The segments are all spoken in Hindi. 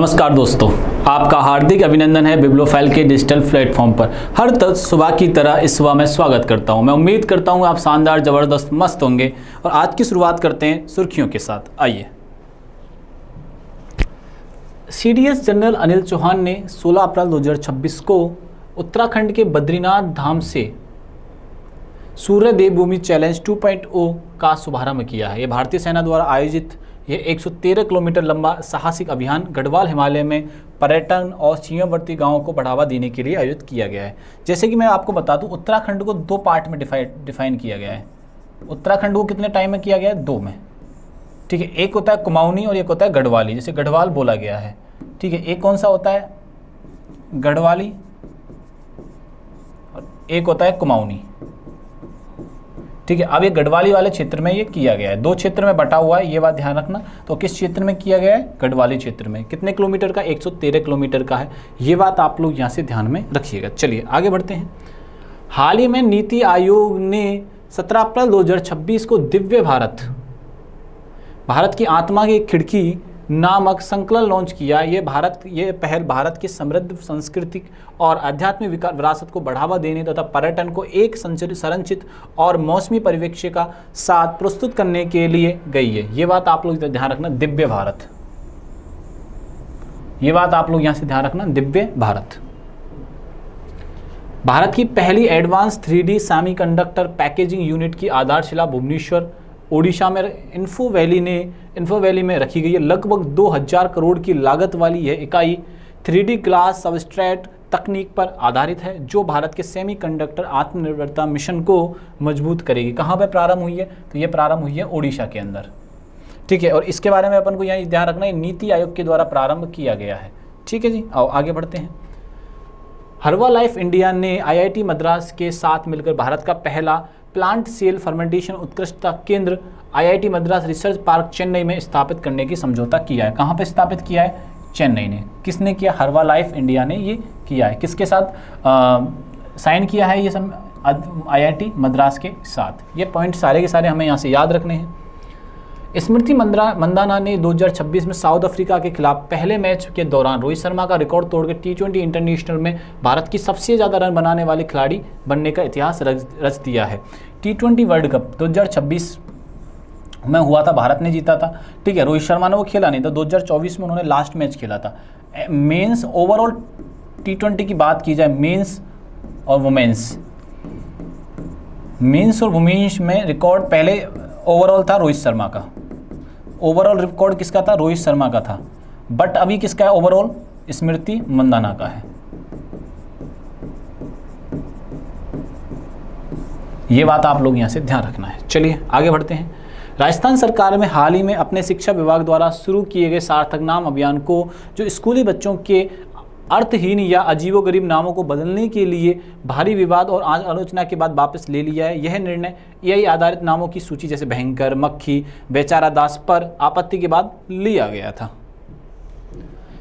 नमस्कार दोस्तों, आपका हार्दिक अभिनंदन है बिब्लोफाइल के डिजिटल प्लेटफॉर्म पर। हर सुबह की तरह इस सुबह मैं स्वागत करता हूं। मैं उम्मीद करता हूं आप शानदार, ज़बरदस्त, मस्त होंगे। और आज की शुरुआत करते हैं सुर्खियों के साथ। आइए। सीडीएस जनरल अनिल चौहान ने 16 अप्रैल 2026 को उत्तराखंड के बद्रीनाथ धाम से सूर्य देवभूमि चैलेंज 2.0 का शुभारंभ किया है। यह भारतीय सेना द्वारा आयोजित यह 113 किलोमीटर लंबा साहसिक अभियान गढ़वाल हिमालय में पर्यटन और सीमावर्ती गांवों को बढ़ावा देने के लिए आयोजित किया गया है। जैसे कि मैं आपको बता दूं, उत्तराखंड को दो पार्ट में डिफाइन किया गया है। उत्तराखंड को कितने टाइम में किया गया है? 2 में। ठीक है, एक होता है कुमाऊनी और एक होता है गढ़वाली, जैसे गढ़वाल बोला गया है। ठीक है, एक कौन सा होता है? गढ़वाली, और एक होता है कुमाऊनी। ठीक है, अब ये गढ़वाली वाले क्षेत्र में ये किया गया है। 2 क्षेत्र में बटा हुआ है, ये बात ध्यान रखना। तो किस क्षेत्र में किया गया है? गढ़वाली क्षेत्र में। कितने किलोमीटर का? 113 किलोमीटर का है। ये बात आप लोग यहाँ से ध्यान में रखिएगा। चलिए आगे बढ़ते हैं। हाल ही में नीति आयोग ने 17 अप्रैल 2026 को दिव्य भारत, भारत की आत्मा की खिड़की नामक संकलन लॉन्च किया। ये पहल भारत की समृद्ध सांस्कृतिक और आध्यात्मिक विरासत को बढ़ावा देने तथा पर्यटन को एक संरचित और मौसमी परिवेक्ष्य का साथ प्रस्तुत करने के लिए गई है। ये बात आप लोग ध्यान रखना, दिव्य भारत। ये बात आप लोग यहाँ से ध्यान रखना, दिव्य भारत। भारत की पहली advance 3D semiconductor packaging unit की आधारशिला भुवनेश्वर ओडिशा में इन्फो वैली में रखी गई है। लगभग 2000 करोड़ की लागत वाली यह इकाई 3D ग्लास सबस्ट्रेट तकनीक पर आधारित है, जो भारत के सेमीकंडक्टर आत्मनिर्भरता मिशन को मजबूत करेगी। कहाँ पर प्रारंभ हुई है? तो ये प्रारंभ हुई है ओडिशा के अंदर। ठीक है, और इसके बारे में अपन को यहाँ ध्यान रखना है, नीति आयोग के द्वारा प्रारंभ किया गया है। ठीक है जी, आओ आगे बढ़ते हैं। हर्बा लाइफ इंडिया ने IIT मद्रास के साथ मिलकर भारत का पहला प्लांट सेल फर्मेंटेशन उत्कृष्टता केंद्र IIT Madras research park Chennai में स्थापित करने की समझौता किया है। कहाँ पे स्थापित किया है? चेन्नई ने। किसने किया? हर्बा लाइफ इंडिया ने ये किया है। किसके साथ साइन किया है? ये सब IIT मद्रास के साथ। ये पॉइंट सारे के सारे हमें यहाँ से याद रखने हैं। स्मृति मंदाना ने 2026 में साउथ अफ्रीका के खिलाफ पहले मैच के दौरान रोहित शर्मा का रिकॉर्ड तोड़कर T20 इंटरनेशनल में भारत की सबसे ज़्यादा रन बनाने वाले खिलाड़ी बनने का इतिहास रच दिया है। T20 वर्ल्ड कप 2026 में हुआ था, भारत ने जीता था। ठीक है, रोहित शर्मा ने वो खेला नहीं था। 2024 में उन्होंने लास्ट मैच खेला था। मेंस ओवरऑल T20 की बात की जाए, मेंस और वुमेन्स में रिकॉर्ड पहले ओवरऑल था रोहित शर्मा का। ओवरऑल रिकॉर्ड किसका था? रोहित शर्मा का था। बट अभी किसका है ओवरऑल? स्मृति मंदाना का है। ये बात आप लोग यहां से ध्यान रखना है। चलिए आगे बढ़ते हैं। राजस्थान सरकार में हाल ही में अपने शिक्षा विभाग द्वारा शुरू किए गए सार्थक नाम अभियान को, जो स्कूली बच्चों के अर्थहीन या अजीबोगरीब नामों को बदलने के लिए भारी विवाद और आलोचना के बाद वापस ले लिया है। यह निर्णय AI आधारित नामों की सूची जैसे भयंकर, मक्खी, बेचारा दास पर आपत्ति के बाद लिया गया था।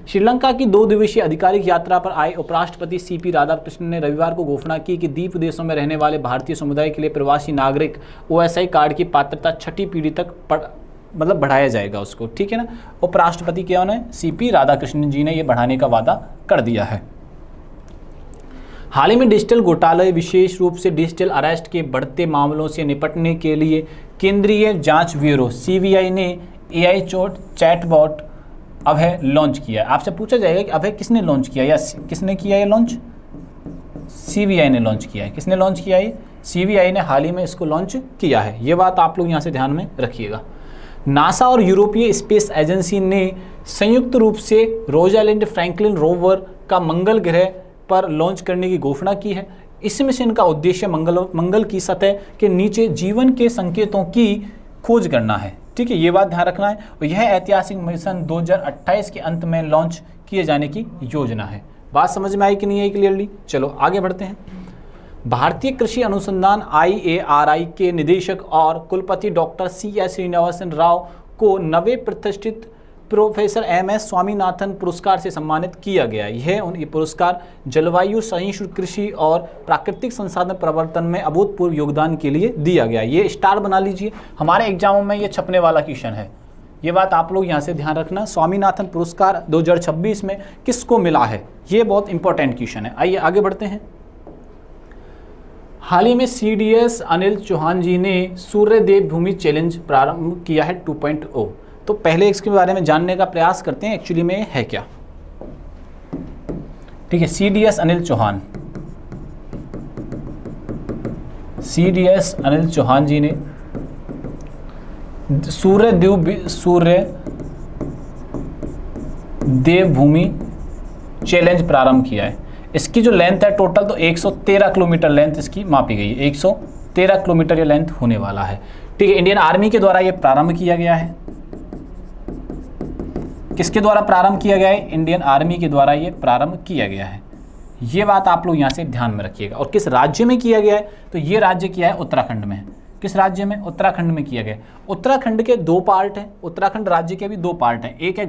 श्रीलंका की 2 दिवसीय आधिकारिक यात्रा पर आए उपराष्ट्रपति CP राधाकृष्णन ने रविवार को घोषणा की कि द्वीप देशों में रहने वाले भारतीय समुदाय के लिए प्रवासी नागरिक OSI कार्ड की पात्रता 6ठी पीढ़ी तक बढ़ाया जाएगा उसको। ठीक है ना। उपराष्ट्रपति क्या है? CP राधाकृष्णन जी ने ये बढ़ाने का वादा कर दिया है। हाल ही में डिजिटल घोटाले, विशेष रूप से डिजिटल अरेस्ट के बढ़ते मामलों से निपटने के लिए केंद्रीय जांच ब्यूरो CBI ने AI चैटबॉट अभय लॉन्च किया है। आपसे पूछा जाएगा कि अभय किसने लॉन्च किया या किसने किया ये लॉन्च? CBI ने लॉन्च किया है। किसने लॉन्च किया है? CBI ने हाल ही में इसको लॉन्च किया है। ये बात आप लोग यहाँ से ध्यान में रखिएगा। नासा और यूरोपीय स्पेस एजेंसी ने संयुक्त रूप से रोजालिंड फ्रैंकलिन रोवर का मंगल ग्रह पर लॉन्च करने की घोषणा की है। इस मिशन का उद्देश्य मंगल की सतह के नीचे जीवन के संकेतों की खोज करना है। ठीक है, ये बात ध्यान रखना है। और यह ऐतिहासिक मिशन 2028 के अंत में लॉन्च किए जाने की योजना है। बात समझ में आई कि नहीं आई क्लियरली? चलो आगे बढ़ते हैं। भारतीय कृषि अनुसंधान IARI के निदेशक और कुलपति डॉक्टर CS श्रीनिवासन राव को नवे प्रतिष्ठित प्रोफेसर MS स्वामीनाथन पुरस्कार से सम्मानित किया गया। ये पुरस्कार जलवायु सहिष्णु कृषि और प्राकृतिक संसाधन प्रवर्तन में अभूतपूर्व योगदान के लिए दिया गया। ये स्टार बना लीजिए, हमारे एग्जामों में ये छपने वाला क्वेश्चन है। ये बात आप लोग यहाँ से ध्यान रखना। स्वामीनाथन पुरस्कार 2026 में किसको मिला है, ये बहुत इंपॉर्टेंट क्वेश्चन है। आइए आगे बढ़ते हैं। हाल ही में CDS अनिल चौहान जी ने सूर्य देवभूमि चैलेंज प्रारंभ किया है 2.0। तो पहले इसके बारे में जानने का प्रयास करते हैं एक्चुअली में है क्या। ठीक है, CDS अनिल चौहान जी ने सूर्य देवभूमि चैलेंज प्रारंभ किया है। इसकी जो लेंथ है टोटल तो 113 किलोमीटर लेंथ इसकी मापी गई है। 113 किलोमीटर ये लेंथ होने वाला है। ठीक है, इंडियन आर्मी के द्वारा ये प्रारंभ किया गया है। किसके द्वारा प्रारंभ किया गया है? इंडियन आर्मी के द्वारा ये प्रारंभ किया गया है। ये बात आप लोग यहाँ से ध्यान में रखिएगा। और किस राज्य में किया गया है? तो ये राज्य किया है उत्तराखंड में। किस राज्य में? उत्तराखंड में किया गया। उत्तराखंड के दो पार्ट हैं, उत्तराखंड राज्य के भी दो पार्ट हैं। एक है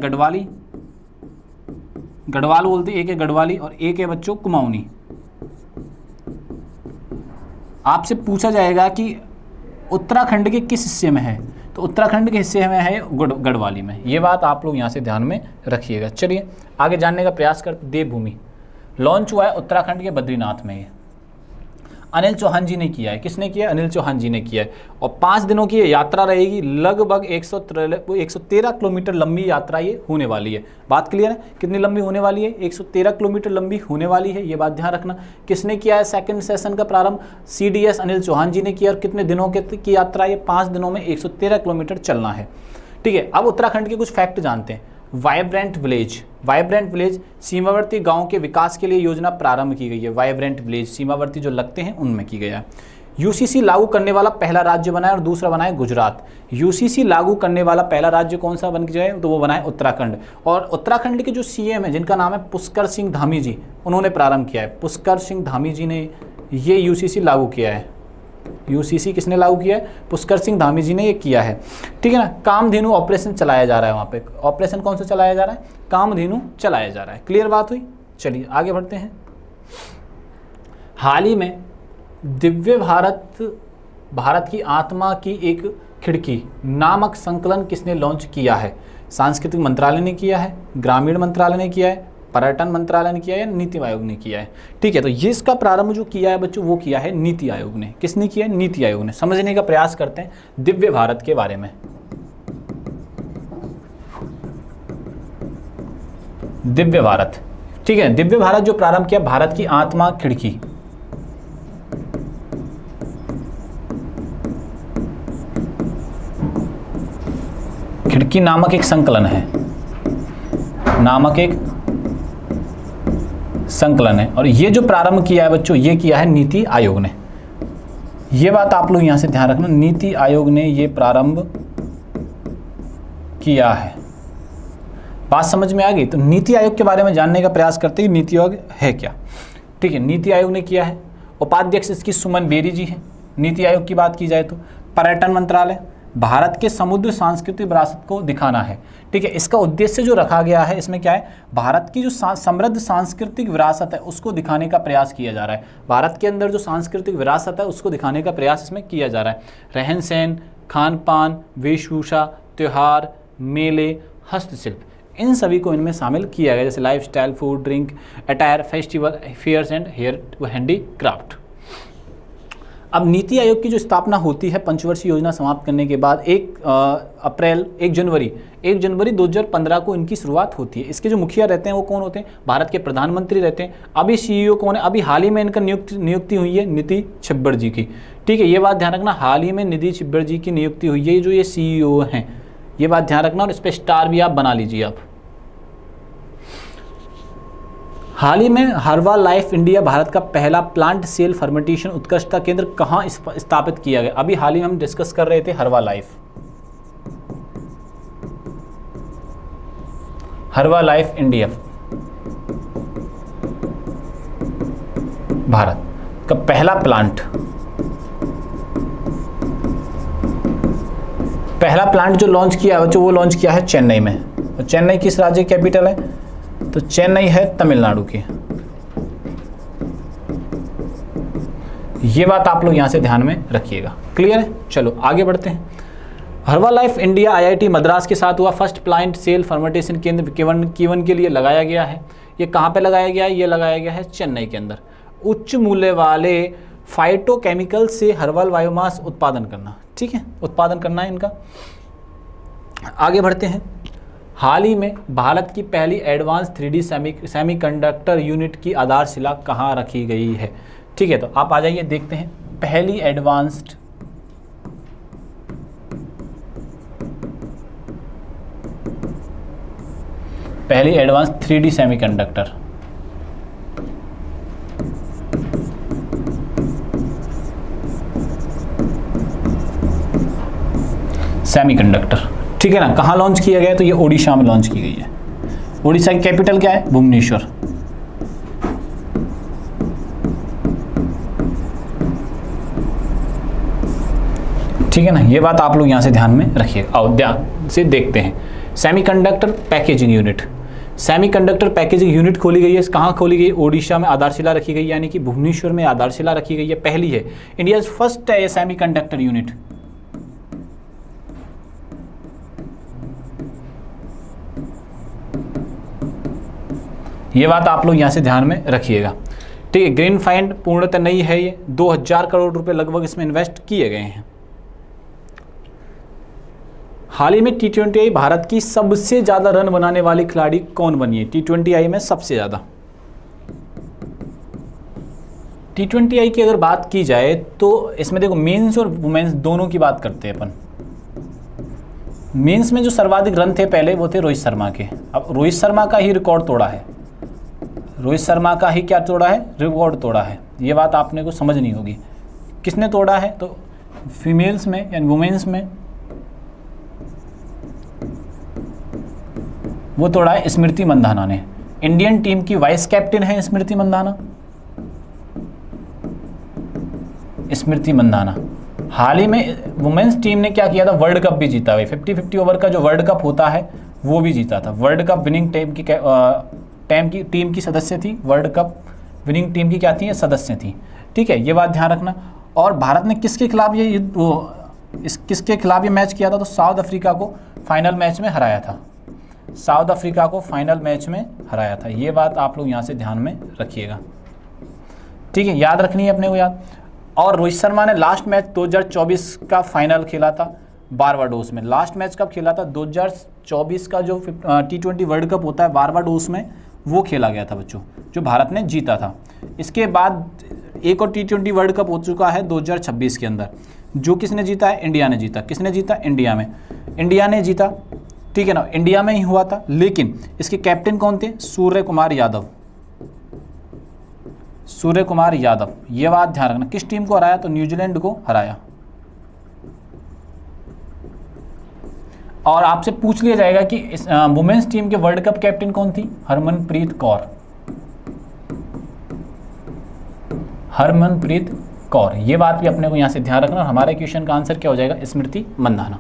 गढ़वाल बोलते, एक है गढ़वाली और एक है बच्चों कुमाऊनी। आपसे पूछा जाएगा कि उत्तराखंड के किस हिस्से में है, तो उत्तराखंड के हिस्से में है गढ़वाली में। ये बात आप लोग यहाँ से ध्यान में रखिएगा। चलिए आगे जानने का प्रयास करते। देवभूमि लॉन्च हुआ है उत्तराखंड के बद्रीनाथ में। ये अनिल चौहान जी ने किया है। किसने किया? अनिल चौहान जी ने किया है। और 5 दिनों की ये यात्रा रहेगी। लगभग 113 किलोमीटर लंबी यात्रा ये होने वाली है। बात क्लियर है? कितनी लंबी होने वाली है? 113 किलोमीटर लंबी होने वाली है। ये बात ध्यान रखना। किसने किया है सेकंड सेशन का प्रारंभ? CDS अनिल चौहान जी ने किया। और कितने दिनों की यात्रा? ये 5 दिनों में 113 किलोमीटर चलना है। ठीक है, अब उत्तराखंड के कुछ फैक्ट जानते हैं। वाइब्रेंट विलेज सीमावर्ती गांव के विकास के लिए योजना प्रारंभ की गई है। वाइब्रेंट विलेज सीमावर्ती जो लगते हैं उनमें की गया है। UCC लागू करने वाला पहला राज्य बना है और दूसरा बना है गुजरात। UCC लागू करने वाला पहला राज्य कौन सा बन गया है? तो वो बना है उत्तराखंड। और उत्तराखंड के जो CM है जिनका नाम है पुष्कर सिंह धामी जी, उन्होंने प्रारंभ किया है। पुष्कर सिंह धामी जी ने ये UCC लागू किया है। UCC किसने लागू किया है? पुष्कर सिंह धामी जी ने ये किया है। ठीक है ना। कामधेनु ऑपरेशन चलाया जा रहा है वहाँ पे। ऑपरेशन कौन सा चलाया जा रहा है? कामधेनु चलाया जा रहा है। क्लियर बात हुई? चलिए आगे बढ़ते हैं। हाल ही में दिव्य भारत की आत्मा की एक खिड़की नामक संकलन किसने लॉन्च किया है? सांस्कृतिक मंत्रालय ने किया है, ग्रामीण मंत्रालय ने किया है, पर्यटन मंत्रालय ने किया है या नीति आयोग ने किया है? ठीक है, तो ये इसका प्रारंभ जो किया है बच्चों वो किया है नीति आयोग ने। किसने किया है? नीति आयोग ने। समझने का प्रयास करते हैं दिव्य भारत के बारे में। दिव्य भारत, ठीक है, दिव्य भारत जो प्रारंभ किया भारत की आत्मा खिड़की। खिड़की नामक एक संकलन है, और ये जो प्रारंभ किया है बच्चों ये किया है नीति आयोग ने। ये बात आप लोग यहां से ध्यान रखना, नीति आयोग ने ये प्रारंभ किया है। बात समझ में आ गई? तो नीति आयोग के बारे में जानने का प्रयास करते हैं नीति आयोग है क्या। ठीक है, नीति आयोग ने किया है। उपाध्यक्ष इसकी सुमन बेरी जी है। नीति आयोग की बात की जाए तो पर्यटन मंत्रालय भारत के समुद्र सांस्कृतिक विरासत को दिखाना है। ठीक है, इसका उद्देश्य जो रखा गया है इसमें क्या है? भारत की जो समृद्ध सांस्कृतिक विरासत है उसको दिखाने का प्रयास किया जा रहा है। भारत के अंदर जो सांस्कृतिक विरासत है उसको दिखाने का प्रयास इसमें किया जा रहा है। रहन सहन, खान पान, वेशभूषा, त्योहार, मेले, हस्तशिल्प, इन सभी को इनमें शामिल किया गया, जैसे lifestyle, food, drink, attire, festival, fairs and hair handicraft. अब नीति आयोग की जो स्थापना होती है पंचवर्षीय योजना समाप्त करने के बाद 1 जनवरी 2015 को इनकी शुरुआत होती है। इसके जो मुखिया रहते हैं वो कौन होते हैं? भारत के प्रधानमंत्री रहते हैं। अभी CEO कौन है? अभी हाल ही में इनका नियुक्ति हुई है नीति छिब्बर जी की। ठीक है, ये बात ध्यान रखना, हाल ही में नीति छिब्बर जी की नियुक्ति हुई है जो ये CEO हैं। ये बात ध्यान रखना और इस पर स्टार भी आप बना लीजिए आप। हाल ही में हर्बा लाइफ इंडिया भारत का पहला प्लांट सेल फर्मेंटेशन उत्कृष्टता केंद्र कहाँ स्थापित किया गया? अभी हाल ही में हम डिस्कस कर रहे थे हर्बा लाइफ इंडिया भारत का पहला प्लांट जो लॉन्च किया है वो लॉन्च किया है चेन्नई में। तो चेन्नई किस राज्य की कैपिटल है? तो चेन्नई है तमिलनाडु की। ये बात आप लोग यहां से ध्यान में रखिएगा। क्लियर है? चलो आगे बढ़ते हैं। हर्बालाइफ इंडिया आईआईटी मद्रास के साथ हुआ फर्स्ट प्लांट सेल फर्मेंटेशन केंद्र कीवन के लिए लगाया गया है। ये कहाँ पे लगाया गया है? ये लगाया गया है चेन्नई के अंदर। उच्च मूल्य वाले फाइटोकेमिकल से हर्बल बायोमास उत्पादन करना, ठीक है, उत्पादन करना है इनका। आगे बढ़ते हैं। हाल ही में भारत की पहली एडवांस 3D सेमीकंडक्टर यूनिट की आधारशिला कहाँ रखी गई है? ठीक है, तो आप आ जाइए देखते हैं। पहली एडवांस 3D सेमीकंडक्टर ठीक है ना, कहाँ लॉन्च किया गया? तो ये ओडिशा में लॉन्च की गई है। ओडिशा की कैपिटल क्या है? भुवनेश्वर। ठीक है ना, ये बात आप लोग यहाँ से ध्यान में रखिएगा। और ध्यान से देखते हैं। Semiconductor packaging unit, semiconductor packaging unit खोली गई है। कहाँ खोली गई? ओडिशा में आधारशिला रखी गई, यानी कि भुवनेश्वर में आधारशिला रखी गई है। पहली है, इंडिया फर्स्ट है ये सेमीकंडक्टर यूनिट। ये बात आप लोग यहाँ से ध्यान में रखिएगा। ठीक है, ग्रीन फाइंड पूर्णतः नहीं है ये। 2000 करोड़ रुपए लगभग इसमें इन्वेस्ट किए गए हैं। हाल ही में T20I भारत की सबसे ज्यादा रन बनाने वाली खिलाड़ी कौन बनी है? T20I में सबसे ज्यादा। T20I की अगर बात की जाए तो इसमें देखो मेंस और वुमेन्स दोनों की बात करते हैं अपन। मेंस में जो सर्वाधिक रन थे पहले वो थे रोहित शर्मा के। अब रोहित शर्मा का ही रिकॉर्ड तोड़ा है। रोहित शर्मा का ही क्या तोड़ा है? रिकॉर्ड तोड़ा है। ये बात आपने को समझनी होगी। किसने तोड़ा है? तो फीमेल्स में यानी वुमेन्स में वो तोड़ा है स्मृति मंधाना ने। इंडियन टीम की वाइस कैप्टन है स्मृति मंधाना। स्मृति मंधाना हाल ही में वुमेन्स टीम ने क्या किया था? वर्ल्ड कप भी जीता है। 50-50 ओवर का जो वर्ल्ड कप होता है वो भी जीता था। वर्ल्ड कप विनिंग टीम की सदस्य थी। वर्ल्ड कप विनिंग टीम की क्या थी? सदस्य थी। ठीक है, ये बात ध्यान रखना। और भारत ने किसके खिलाफ किसके खिलाफ ये मैच किया था? तो साउथ अफ्रीका को फाइनल मैच में हराया था। साउथ अफ्रीका को फाइनल मैच में हराया था। ये बात आप लोग यहाँ से ध्यान में रखिएगा। ठीक है, याद रखनी है अपने को याद। और रोहित शर्मा ने लास्ट मैच 2024 का फाइनल खेला था बारबाडोस में। लास्ट मैच कब खेला था? 2024 का जो T20 वर्ल्ड कप होता है बारबाडोस में, वो खेला गया था बच्चों, जो भारत ने जीता था। इसके बाद एक और T20 वर्ल्ड कप हो चुका है 2026 के अंदर, जो किसने जीता है? इंडिया ने जीता। किसने जीता? इंडिया ने जीता। ठीक है ना, इंडिया में ही हुआ था। लेकिन इसके कैप्टन कौन थे? सूर्य कुमार यादव। ये बात ध्यान रखना। किस टीम को हराया? तो न्यूजीलैंड को हराया। और आपसे पूछ लिया जाएगा कि इस वुमेन्स टीम के वर्ल्ड कप कैप्टन कौन थी? हरमनप्रीत कौर। ये बात भी अपने को यहाँ से ध्यान रखना। हमारे क्वेश्चन का आंसर क्या हो जाएगा? Smriti Mandhana.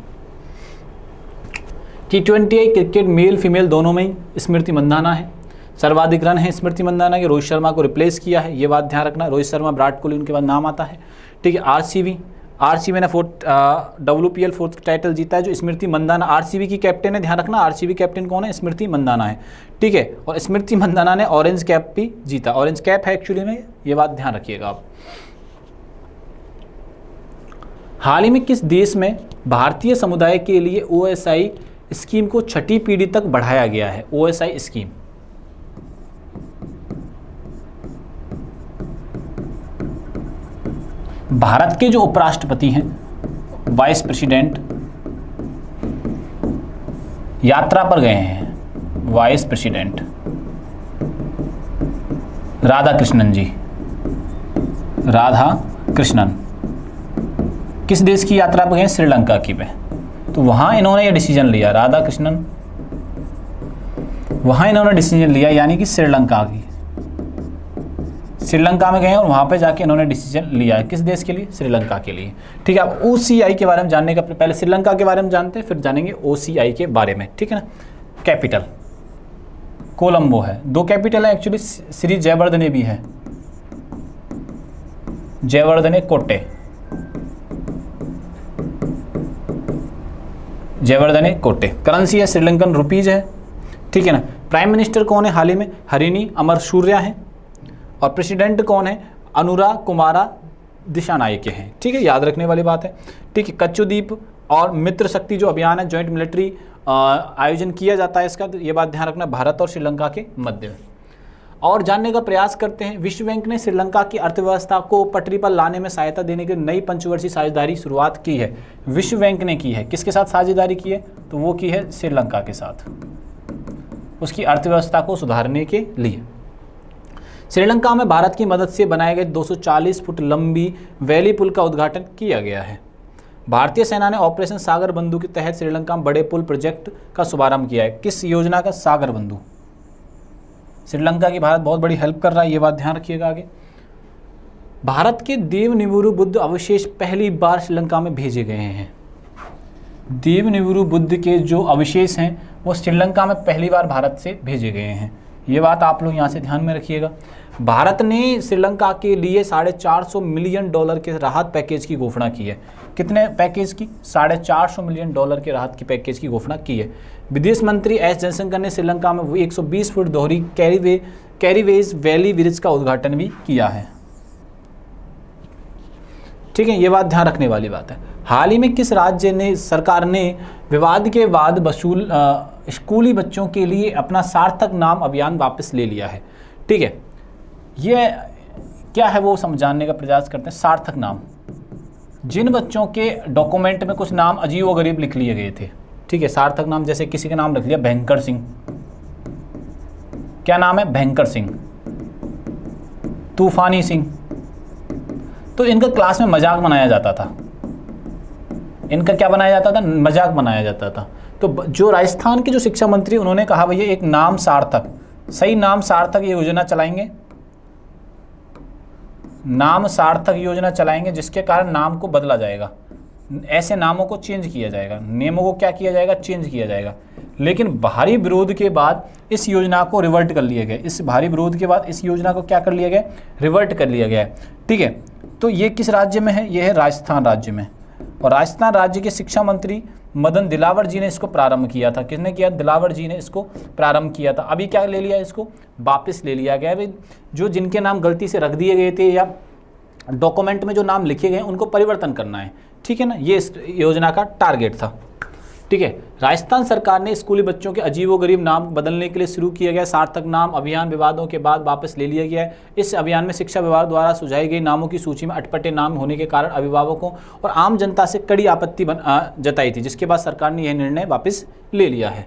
T20I cricket male female दोनों में ही स्मृति मंधाना है। सर्वाधिक रन है स्मृति मंधाना के। रोहित शर्मा को रिप्लेस किया है, ये बात ध्यान रखना। रोहित शर्मा, विराट कोहली उनके बाद नाम आता है। ठीक है, आरसीबी ने WPL 4th टाइटल जीता है, जो स्मृति मंधाना आरसीबी की कैप्टन है। ध्यान रखना, आरसीबी कैप्टन कौन है? स्मृति मंधाना है। ठीक है, और स्मृति मंधाना ने ऑरेंज कैप भी जीता। ऑरेंज कैप है एक्चुअली में, ये बात ध्यान रखिएगा आप। हाल ही में किस देश में भारतीय समुदाय के लिए OSI स्कीम को 6ठी पीढ़ी तक बढ़ाया गया है? OSI स्कीम भारत के जो उपराष्ट्रपति हैं, वाइस प्रेसिडेंट यात्रा पर गए हैं। वाइस प्रेसिडेंट राधाकृष्णन किस देश की यात्रा पर गए? श्रीलंका की पे। तो वहां इन्होंने ये डिसीजन लिया, राधाकृष्णन वहां इन्होंने डिसीजन लिया, यानी कि श्रीलंका में गए और वहां पे जाके इन्होंने डिसीजन लिया है। किस देश के लिए? श्रीलंका के लिए। ठीक है, अब OCI के बारे में जानने का पहले श्रीलंका के बारे में जानते हैं, फिर जानेंगे OCI के बारे में। ठीक है ना। कैपिटल कोलंबो है। 2 कैपिटल है एक्चुअली, श्री जयवर्धने भी है, जयवर्धने कोटे। जयवर्धने कोट्टे। करेंसी है श्रीलंकन रुपीज है, ठीक है ना। प्राइम मिनिस्टर कौन है हाल ही में? हरिनी अमरसूर्या हैं। और प्रेसिडेंट कौन है? अनुरा कुमारा दिशानायके हैं, ठीक है, याद रखने वाली बात है, ठीक है। कच्छद्वीप और मित्र शक्ति जो अभियान है, जॉइंट मिलिट्री आयोजन किया जाता है इसका, तो ये बात ध्यान रखना, भारत और श्रीलंका के मध्य में। और जानने का प्रयास करते हैं, विश्व बैंक ने श्रीलंका की अर्थव्यवस्था को पटरी पर लाने में सहायता देने के लिए नई पंचवर्षीय साझेदारी शुरुआत की है। विश्व बैंक ने की है, किसके साथ साझेदारी की है? तो वो की है श्रीलंका के साथ, उसकी अर्थव्यवस्था को सुधारने के लिए। श्रीलंका में भारत की मदद से बनाए गए 240 फुट लंबी वैली पुल का उद्घाटन किया गया है। भारतीय सेना ने ऑपरेशन सागर बंधु के तहत श्रीलंका में बड़े पुल प्रोजेक्ट का शुभारंभ किया है। किस योजना का? सागर बंधु। श्रीलंका की भारत बहुत बड़ी हेल्प कर रहा है, ये बात ध्यान रखिएगा आगे। भारत के देवनिवृत्त बुद्ध अवशेष पहली बार श्रीलंका में भेजे गए हैं। देवनिवृत्त बुद्ध के जो अवशेष हैं वो श्रीलंका में पहली बार भारत से भेजे गए हैं, ये बात आप लोग यहाँ से ध्यान में रखिएगा। भारत ने श्रीलंका के लिए $450 मिलियन के राहत पैकेज की घोषणा की है। कितने पैकेज की? $450 मिलियन के राहत की पैकेज की घोषणा की है। विदेश मंत्री एस जयशंकर ने श्रीलंका में 120 फुट दोहरी कैरीवेज वैली ब्रिज का उद्घाटन भी किया है, ठीक है, ये बात ध्यान रखने वाली बात है। हाल ही में किस राज्य ने सरकार ने विवाद के बाद स्कूली बच्चों के लिए अपना सार्थक नाम अभियान वापस ले लिया है, ठीक है। ये क्या है वो समझाने का प्रयास करते हैं। सार्थक नाम, जिन बच्चों के डॉक्यूमेंट में कुछ नाम अजीब व गरीब लिख लिए गए थे, ठीक है, सार्थक नाम, जैसे किसी का नाम रख लिया भयंकर सिंह, क्या नाम है? भयंकर सिंह, तूफानी सिंह, तो इनका क्लास में मजाक बनाया जाता था, इनका क्या बनाया जाता था? मजाक बनाया जाता था। तो जो राजस्थान के जो शिक्षा मंत्री, उन्होंने कहा भैया एक नाम सार्थक, सही नाम सार्थक ये योजना चलाएंगे, नाम सार्थक योजना चलाएंगे, जिसके कारण नाम को बदला जाएगा, ऐसे नामों को चेंज किया जाएगा, नियमों को क्या किया जाएगा? चेंज किया जाएगा। लेकिन भारी विरोध के बाद इस योजना को रिवर्ट कर लिया गया। इस भारी विरोध के बाद इस योजना को क्या कर लिया गया? रिवर्ट कर लिया गया है, ठीक है। तो ये किस राज्य में है? ये है राजस्थान राज्य में। और राजस्थान राज्य के शिक्षा मंत्री मदन दिलावर जी ने इसको प्रारंभ किया था। किसने किया? दिलावर जी ने इसको प्रारंभ किया था। अभी क्या ले लिया? इसको वापस ले लिया गया है। जो जिनके नाम गलती से रख दिए गए थे या डॉक्यूमेंट में जो नाम लिखे गए उनको परिवर्तन करना है, ठीक है ना, ये इस योजना का टारगेट था, ठीक है। राजस्थान सरकार ने स्कूली बच्चों के अजीबोगरीब नाम बदलने के लिए शुरू किया गया सार्थक नाम अभियान विवादों के बाद वापस ले लिया गया है। इस अभियान में शिक्षा विभाग द्वारा सुझाई गई नामों की सूची में अटपटे नाम होने के कारण अभिभावकों और आम जनता से कड़ी आपत्ति जताई थी, जिसके बाद सरकार ने यह निर्णय वापस ले लिया है।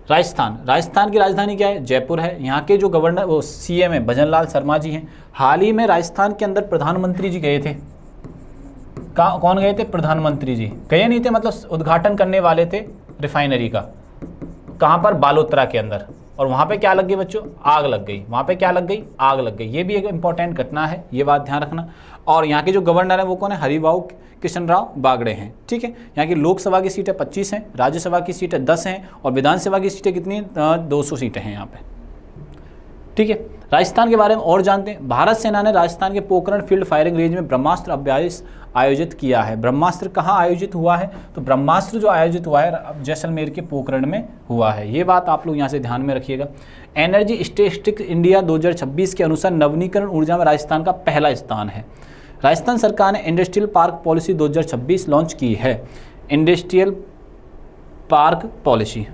राजस्थान की राजधानी क्या है? जयपुर है। यहाँ के जो गवर्नर वो CM है भजनलाल शर्मा जी हैं। हाल ही में राजस्थान के अंदर प्रधानमंत्री जी गए थे। कौन गए थे? प्रधानमंत्री जी गए नहीं थे, मतलब उद्घाटन करने वाले थे रिफाइनरी का। कहाँ पर? बालोतरा के अंदर। और वहाँ पे क्या लग गई बच्चों? आग लग गई। वहाँ पे क्या लग गई? आग लग गई। ये भी एक इंपॉर्टेंट घटना है, ये बात ध्यान रखना। और यहाँ के जो गवर्नर है वो कौन है? हरिभाऊ कृष्णराव बागड़े हैं, ठीक है। यहाँ की लोकसभा की सीटें 25 हैं, राज्यसभा की सीटें 10 हैं और विधानसभा की सीटें कितनी हैं? 200 सीटें हैं यहाँ पे, ठीक है। राजस्थान के बारे में और जानते हैं। भारत सेना ने राजस्थान के पोखरण फील्ड फायरिंग रेंज में ब्रह्मास्त्र अभ्यास आयोजित किया है। ब्रह्मास्त्र कहाँ आयोजित हुआ है? तो ब्रह्मास्त्र जो आयोजित हुआ है जैसलमेर के पोखरण में हुआ है। ये बात आप लोग यहाँ से ध्यान में रखिएगा। एनर्जी स्टैटिस्टिक्स इंडिया 2026 के अनुसार नवीनीकरण ऊर्जा में राजस्थान का पहला स्थान है। राजस्थान सरकार ने इंडस्ट्रियल पार्क पॉलिसी 2026 लॉन्च की है। Industrial park policy.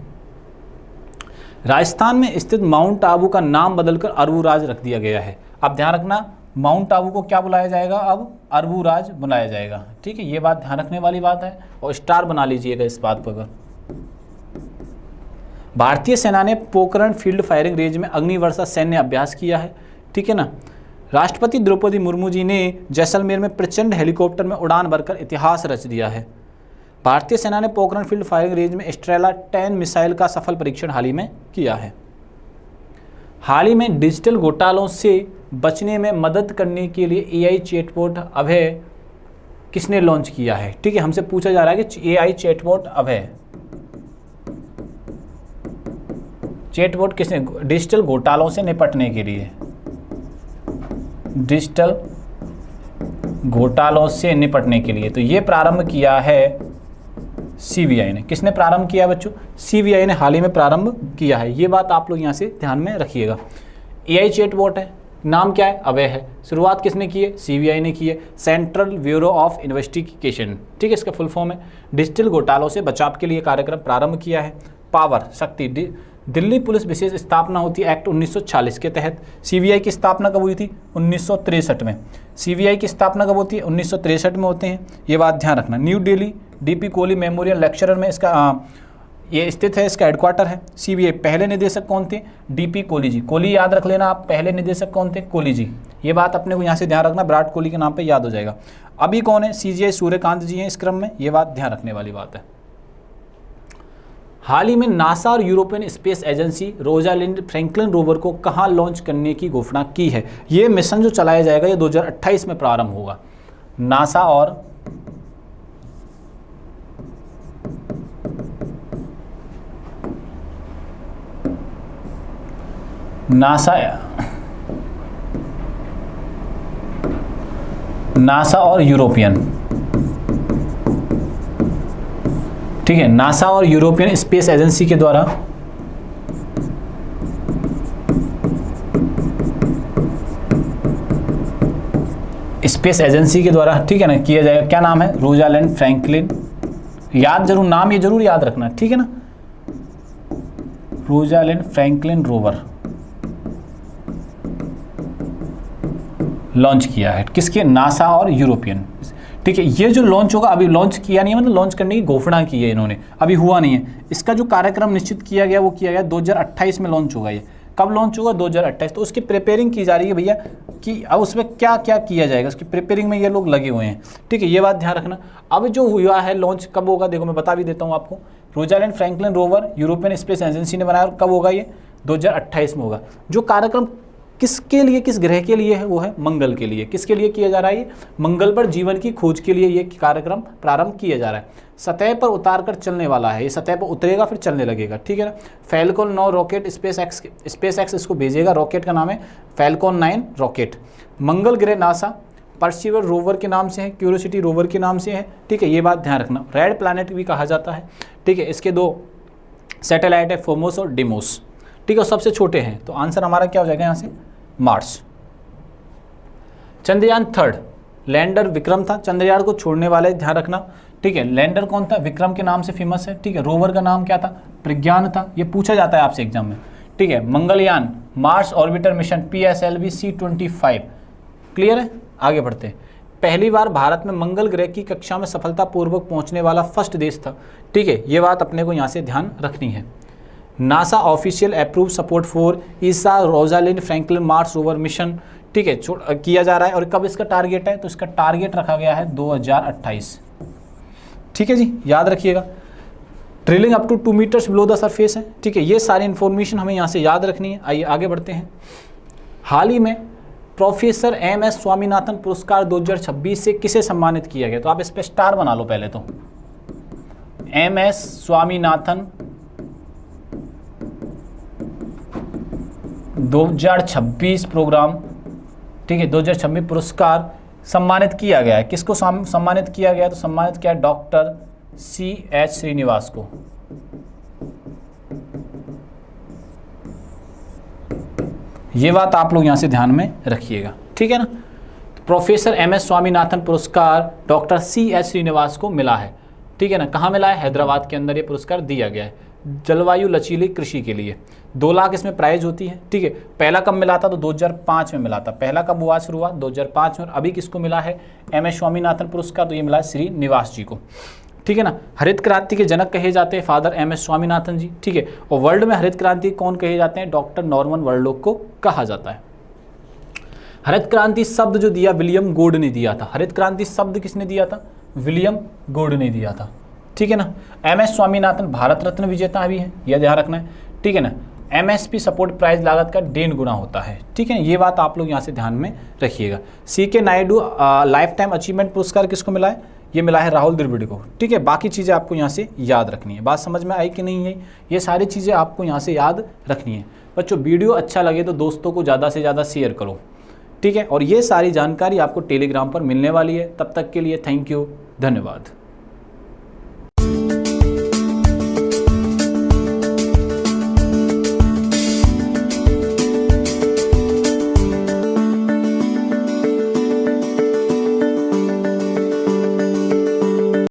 राजस्थान में स्थित माउंट आबू का नाम बदलकर अरबूराज रख दिया गया है। अब ध्यान रखना, माउंट आबू को क्या बुलाया जाएगा? अब अरबूराज बुलाया जाएगा, ठीक है। ये बात ध्यान रखने वाली बात है और स्टार बना लीजिएगा इस बात पर। भारतीय सेना ने पोखरण फील्ड फायरिंग रेंज में अग्निवर्षा सैन्य अभ्यास किया है, ठीक है ना। राष्ट्रपति द्रौपदी मुर्मू जी ने जैसलमेर में प्रचंड हेलीकॉप्टर में उड़ान भरकर इतिहास रच दिया है। भारतीय सेना ने पोखरण फील्ड फायरिंग रेंज में स्ट्रेला 10 मिसाइल का सफल परीक्षण हाल ही में किया है। हाल ही में डिजिटल घोटालों से बचने में मदद करने के लिए AI चैटबॉट अभय किसने लॉन्च किया है? ठीक है, हमसे पूछा जा रहा है कि AI चैटबॉट अभय चैटबॉट किसने? डिजिटल घोटालों से निपटने के लिए, डिजिटल घोटालों से निपटने के लिए तो ये प्रारंभ किया है CBI ने। किसने प्रारंभ किया बच्चों? CBI ने हाल ही में प्रारंभ किया है। ये बात आप लोग यहाँ से ध्यान में रखिएगा। AI चैटबॉट है, नाम क्या है? अभय है। शुरुआत किसने की है? CBI ने की है, सेंट्रल ब्यूरो ऑफ इन्वेस्टिगेशन, ठीक है, इसका फुल फॉर्म है। डिजिटल घोटालों से बचाव के लिए कार्यक्रम प्रारंभ किया है। पावर, शक्ति, दिल्ली पुलिस विशेष स्थापना होती है एक्ट 1946 के तहत। CBI की स्थापना कब हुई थी? 1963 में। CBI की स्थापना कब होती है? 1963 में होते हैं, ये बात ध्यान रखना। New Delhi DP Kohli memorial lecturer में इसका ये स्थित है, इसका हेडक्वार्टर है। CBI पहले निदेशक कौन थे? DP कोहली जी। कोहली याद रख लेना आप, पहले निदेशक कौन थे? कोहली जी। ये बात अपने को यहाँ से ध्यान रखना, विराट कोहली के नाम पे याद हो जाएगा। अभी कौन है? CGI सूर्यकांत जी हैं इस क्रम में, ये बात ध्यान रखने वाली बात है। हाल ही में नासा और European space agency Rosalind Franklin rover को कहाँ लॉन्च करने की घोषणा की है? ये मिशन जो चलाया जाएगा ये 2028 में प्रारंभ होगा। नासा और नासा और यूरोपियन, ठीक है, नासा और यूरोपियन स्पेस एजेंसी के द्वारा ठीक है ना, किया जाएगा। क्या नाम है? Rosalind Franklin. याद जरूर, नाम ये जरूर याद रखना, ठीक है ना, रोजालिंड फ्रैंकलिन रोवर लॉन्च किया है। किसके? नासा और यूरोपियन, ठीक है। ये जो लॉन्च होगा, अभी लॉन्च किया नहीं है, मतलब लॉन्च करने की घोषणा की है इन्होंने, अभी हुआ नहीं है। इसका जो कार्यक्रम निश्चित किया गया वो किया गया 2028 में लॉन्च होगा। ये कब लॉन्च होगा? 2028। तो उसकी प्रिपेयरिंग की जा रही है भैया कि अब उसमें क्या क्या किया जाएगा, उसकी प्रिपेयरिंग में ये लोग लगे हुए हैं, ठीक है, ये बात ध्यान रखना। अब जो हुआ है लॉन्च कब होगा देखो मैं बता भी देता हूँ आपको। Rosalind Franklin rover European space agency ने बनाया, और कब होगा ये? 2028 में होगा। जो कार्यक्रम किसके लिए, किस ग्रह के लिए है? वो है मंगल के लिए। किसके लिए किया जा रहा है? ये मंगल पर जीवन की खोज के लिए ये कार्यक्रम प्रारंभ किया जा रहा है। सतह पर उतार कर चलने वाला है, ये सतह पर उतरेगा फिर चलने लगेगा, ठीक है ना। फैल्कन 9 रॉकेट स्पेस एक्स इसको भेजेगा, रॉकेट का नाम है फैल्कन 9 रॉकेट। मंगल ग्रह नासा परसिवर रोवर के नाम से है, क्यूरियोसिटी रोवर के नाम से है, ठीक है, ये बात ध्यान रखना। रेड प्लैनेट भी कहा जाता है, ठीक है। इसके 2 सैटेलाइट है, फोमोस और डिमोस, ठीक है, सबसे छोटे हैं। तो आंसर हमारा क्या हो जाएगा यहाँ से? मार्स। चंद्रयान 3 लैंडर विक्रम था, चंद्रयान को छोड़ने वाले, ध्यान रखना, ठीक है। लैंडर कौन था? विक्रम के नाम से फेमस है, ठीक है। रोवर का नाम क्या था? प्रज्ञान था, ये पूछा जाता है आपसे एग्जाम में, ठीक है। Mangalyaan Mars orbiter mission PSLV C-25, clear है। आगे बढ़ते हैं। पहली बार भारत में मंगल ग्रह की कक्षा में सफलतापूर्वक पहुंचने वाला फर्स्ट देश था, ठीक है, ये बात अपने को यहाँ से ध्यान रखनी है। NASA official approve support for Isa Rosalind Franklin Mars rover mission, ठीक है, किया जा रहा है। और कब इसका टारगेट है? तो इसका टारगेट रखा गया है 2028, ठीक है जी, याद रखिएगा। Drilling up to 2 meters below the surface है, ठीक है, ये सारी इंफॉर्मेशन हमें यहाँ से याद रखनी है। आइए आगे बढ़ते हैं। हाल ही में प्रोफेसर MS स्वामीनाथन पुरस्कार 2026 से किसे सम्मानित किया गया? तो आप इस पर स्टार बना लो पहले तो। MS स्वामीनाथन 2026 प्रोग्राम, ठीक है, 2026 पुरस्कार सम्मानित किया गया है। किसको सम्मानित किया गया? तो सम्मानित किया डॉक्टर CH श्रीनिवास को। ये बात आप लोग यहां से ध्यान में रखिएगा, ठीक है ना। प्रोफेसर MS स्वामीनाथन पुरस्कार डॉक्टर CH श्रीनिवास को मिला है, ठीक है ना। कहाँ मिला है? हैदराबाद के अंदर ये पुरस्कार दिया गया है जलवायु लचीली कृषि के लिए। 2 लाख इसमें प्राइज होती है, ठीक है। पहला कब मिला था? तो 2005 में मिला था। पहला कब हुआ शुरुआत? 2005 में। और अभी किसको मिला है MS स्वामीनाथन पुरस्कार? तो ये मिला है श्रीनिवास जी को, ठीक है ना। हरित क्रांति के जनक कहे जाते हैं फादर MS स्वामीनाथन जी, ठीक है। और वर्ल्ड में हरित क्रांति कौन कहे जाते हैं? डॉक्टर नॉर्मन वर्लोक को कहा जाता है। हरित क्रांति शब्द जो दिया विलियम गोड ने दिया था। हरित क्रांति शब्द किसने दिया था? विलियम गोड ने दिया था, ठीक है ना। MS स्वामीनाथन भारत रत्न विजेता भी है, यह ध्यान रखना है, ठीक है ना। MSP सपोर्ट प्राइज लागत का 1.5 गुना होता है, ठीक है। ये बात आप लोग यहाँ से ध्यान में रखिएगा। CK Naidu life time achievement पुरस्कार किसको मिला है? ये मिला है राहुल द्रविड़ को, ठीक है। बाकी चीज़ें आपको यहाँ से याद रखनी है। बात समझ में आई कि नहीं है? ये सारी चीज़ें आपको यहाँ से याद रखनी है। बच्चों वीडियो अच्छा लगे तो दोस्तों को ज़्यादा से ज़्यादा शेयर करो, ठीक है। और ये सारी जानकारी आपको टेलीग्राम पर मिलने वाली है। तब तक के लिए थैंक यू, धन्यवाद।